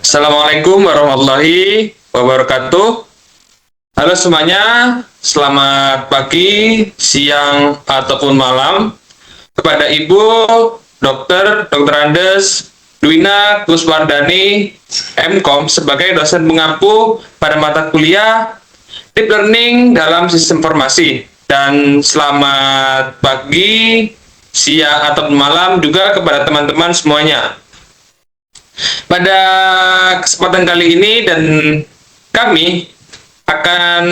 Assalamualaikum warahmatullahi wabarakatuh. Halo semuanya, selamat pagi, siang, ataupun malam kepada Ibu Dr. Andes Dwina Kuswardani, MKOM, sebagai dosen pengampu pada mata kuliah Deep Learning dalam Sistem Informasi. Dan selamat pagi, siang, ataupun malam juga kepada teman-teman semuanya. Pada kesempatan kali ini dan kami akan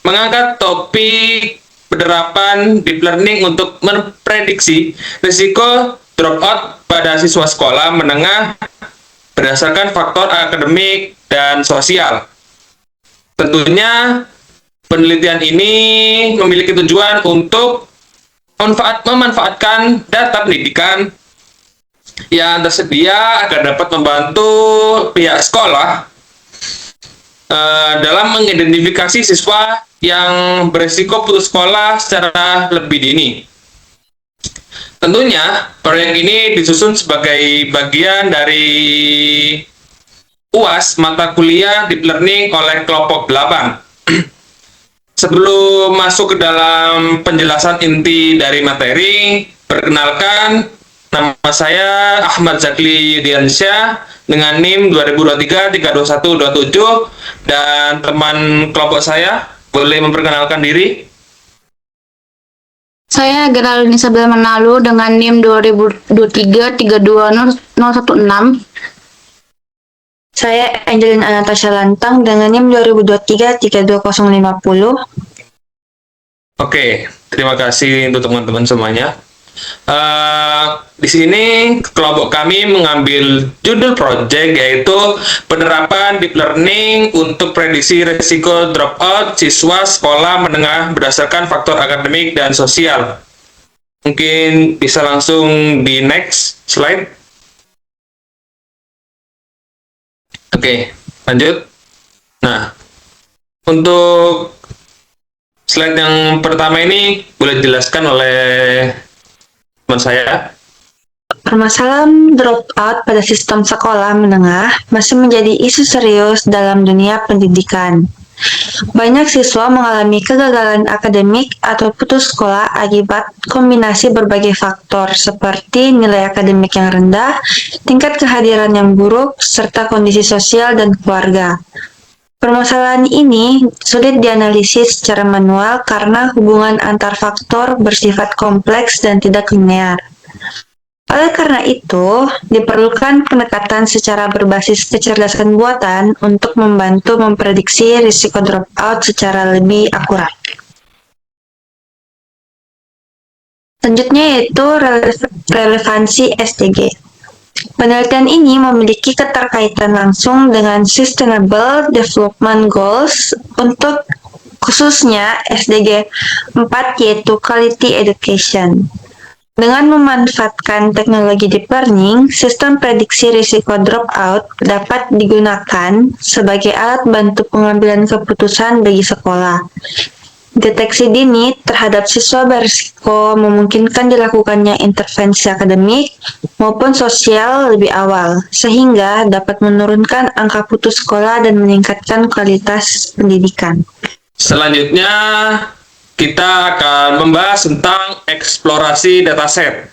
mengangkat topik penerapan deep learning untuk memprediksi risiko dropout pada siswa sekolah menengah berdasarkan faktor akademik dan sosial. Tentunya penelitian ini memiliki tujuan untuk memanfaatkan data pendidikan yang tersedia agar dapat membantu pihak sekolah dalam mengidentifikasi siswa yang berisiko putus sekolah secara lebih dini. Tentunya, proyek ini disusun sebagai bagian dari UAS mata kuliah Deep Learning oleh kelompok 8. Sebelum masuk ke dalam penjelasan inti dari materi, perkenalkan, nama saya Ahmad Zakli Yudiansyah dengan NIM 2023-32127 dan teman kelompok saya boleh memperkenalkan diri. Saya Geraldine Isabel Manalu dengan NIM 2023-32016. Saya Angelina Anastasia Lantang dengan NIM 2023-32050. Oke, terima kasih untuk teman-teman semuanya. Di sini kelompok kami mengambil judul project yaitu penerapan deep learning untuk prediksi risiko dropout siswa sekolah menengah berdasarkan faktor akademik dan sosial. Mungkin bisa langsung di next slide. Oke, lanjut. Nah, untuk slide yang pertama ini boleh dijelaskan oleh teman saya. Permasalahan dropout pada sistem sekolah menengah masih menjadi isu serius dalam dunia pendidikan. Banyak siswa mengalami kegagalan akademik atau putus sekolah akibat kombinasi berbagai faktor seperti nilai akademik yang rendah, tingkat kehadiran yang buruk, serta kondisi sosial dan keluarga. Permasalahan ini sulit dianalisis secara manual karena hubungan antar faktor bersifat kompleks dan tidak linear. Oleh karena itu, diperlukan pendekatan secara berbasis kecerdasan buatan untuk membantu memprediksi risiko dropout secara lebih akurat. Selanjutnya yaitu relevansi SDG. Penelitian ini memiliki keterkaitan langsung dengan Sustainable Development Goals untuk khususnya SDG 4 yaitu Quality Education. Dengan memanfaatkan teknologi deep learning, sistem prediksi risiko dropout dapat digunakan sebagai alat bantu pengambilan keputusan bagi sekolah. Deteksi dini terhadap siswa berisiko memungkinkan dilakukannya intervensi akademik maupun sosial lebih awal, sehingga dapat menurunkan angka putus sekolah dan meningkatkan kualitas pendidikan. Selanjutnya, kita akan membahas tentang eksplorasi dataset.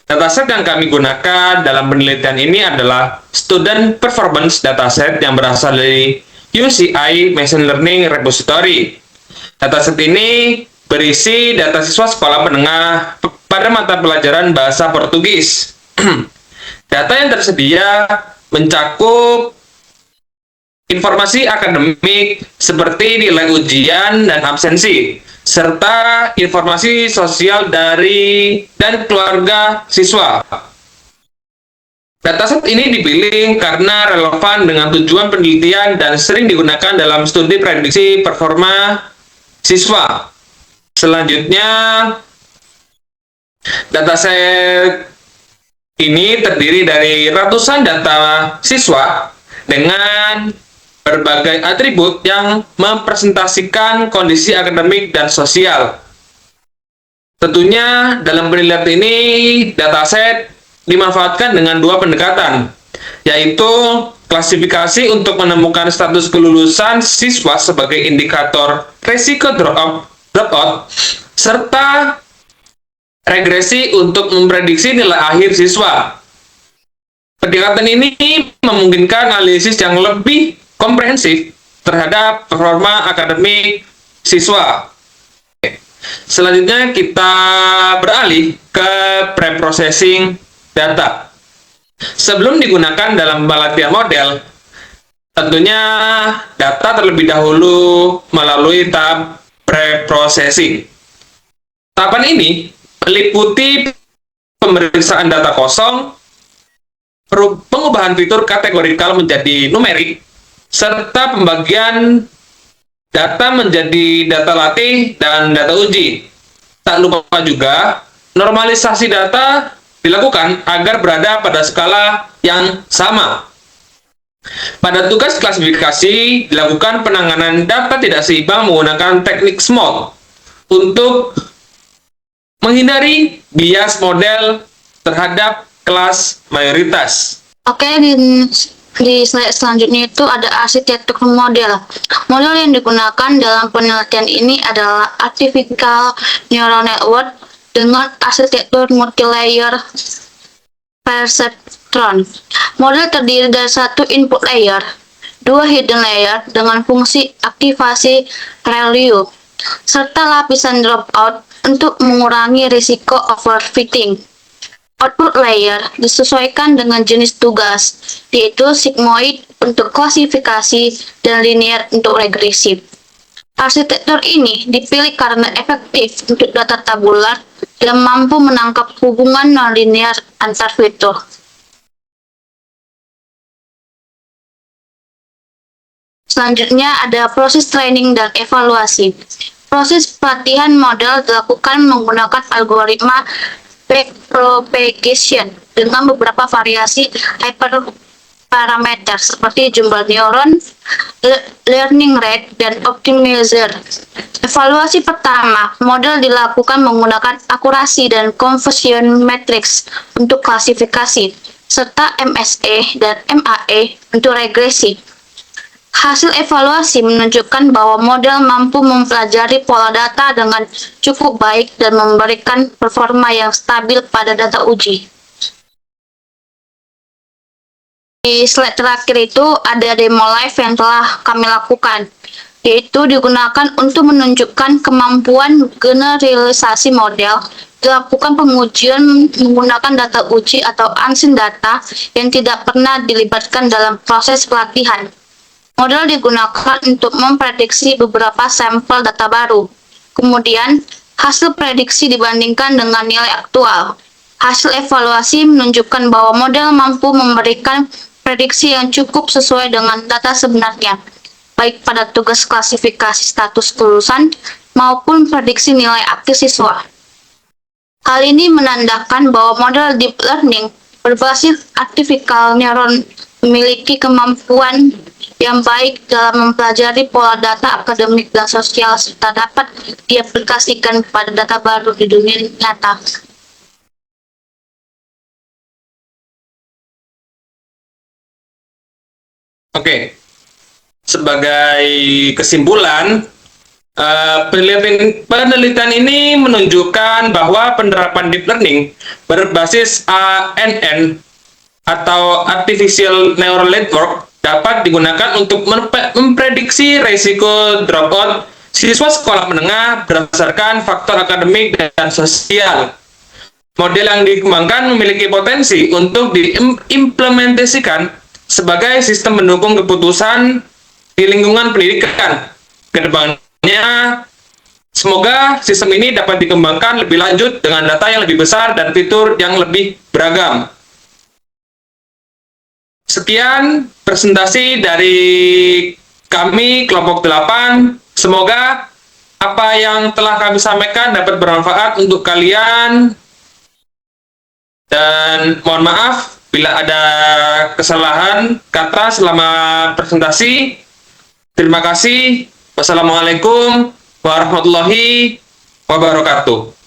Dataset yang kami gunakan dalam penelitian ini adalah Student Performance Dataset yang berasal dari UCI Machine Learning Repository. Dataset ini berisi data siswa sekolah menengah pada mata pelajaran bahasa Portugis. Data yang tersedia mencakup informasi akademik seperti nilai ujian dan absensi, serta informasi sosial dari dan keluarga siswa. Dataset ini dipilih karena relevan dengan tujuan penelitian dan sering digunakan dalam studi prediksi performa siswa. Selanjutnya, dataset ini terdiri dari ratusan data siswa dengan berbagai atribut yang mempresentasikan kondisi akademik dan sosial. Tentunya dalam penelitian ini dataset dimanfaatkan dengan dua pendekatan, yaitu klasifikasi untuk menemukan status kelulusan siswa sebagai indikator risiko dropout, serta regresi untuk memprediksi nilai akhir siswa. Pendekatan ini memungkinkan analisis yang lebih komprehensif terhadap performa akademik siswa. Selanjutnya kita beralih ke preprocessing data. Sebelum digunakan dalam pelatihan model, tentunya data terlebih dahulu melalui tahap preprocessing. Tahapan ini meliputi pemeriksaan data kosong, pengubahan fitur kategorikal menjadi numerik, serta pembagian data menjadi data latih dan data uji. Tak lupa juga, normalisasi data dilakukan agar berada pada skala yang sama. Pada tugas klasifikasi, dilakukan penanganan data tidak seimbang menggunakan teknik SMOD untuk menghindari bias model terhadap kelas mayoritas. Oke, di slide selanjutnya itu ada arsitektur model. Model yang digunakan dalam penelitian ini adalah artificial neural network dengan arsitektur multi-layer perceptron. Model terdiri dari satu input layer, dua hidden layer dengan fungsi aktivasi ReLU, serta lapisan dropout untuk mengurangi risiko overfitting. Output layer disesuaikan dengan jenis tugas, yaitu sigmoid untuk klasifikasi dan linear untuk regresif. Arsitektur ini dipilih karena efektif untuk data tabular dan mampu menangkap hubungan nonlinear antar fitur. Selanjutnya ada proses training dan evaluasi. Proses pelatihan model dilakukan menggunakan algoritma backpropagation dengan beberapa variasi hyperparameter seperti jumlah neuron, learning rate, dan optimizer. Evaluasi pertama, model dilakukan menggunakan akurasi dan conversion matrix untuk klasifikasi, serta MSE dan MAE untuk regresi. Hasil evaluasi menunjukkan bahwa model mampu mempelajari pola data dengan cukup baik dan memberikan performa yang stabil pada data uji. Di slide terakhir itu ada demo live yang telah kami lakukan, yaitu digunakan untuk menunjukkan kemampuan generalisasi model. Dilakukan pengujian menggunakan data uji atau unseen data yang tidak pernah dilibatkan dalam proses pelatihan. Model digunakan untuk memprediksi beberapa sampel data baru. Kemudian, hasil prediksi dibandingkan dengan nilai aktual. Hasil evaluasi menunjukkan bahwa model mampu memberikan prediksi yang cukup sesuai dengan data sebenarnya, baik pada tugas klasifikasi status kelulusan maupun prediksi nilai akhir siswa. Hal ini menandakan bahwa model deep learning berbasis artificial neuron memiliki kemampuan yang baik dalam mempelajari pola data akademik dan sosial serta dapat diaplikasikan pada data baru di dunia nyata. Oke, sebagai kesimpulan, penelitian ini menunjukkan bahwa penerapan deep learning berbasis ANN atau Artificial Neural Network dapat digunakan untuk memprediksi risiko dropout siswa sekolah menengah berdasarkan faktor akademik dan sosial. Model yang dikembangkan memiliki potensi untuk diimplementasikan sebagai sistem pendukung keputusan di lingkungan pendidikan. Kedepannya, semoga sistem ini dapat dikembangkan lebih lanjut dengan data yang lebih besar dan fitur yang lebih beragam. Sekian presentasi dari kami kelompok 8. Semoga apa yang telah kami sampaikan dapat bermanfaat untuk kalian. Dan mohon maaf bila ada kesalahan kata selama presentasi. Terima kasih. Wassalamualaikum warahmatullahi wabarakatuh.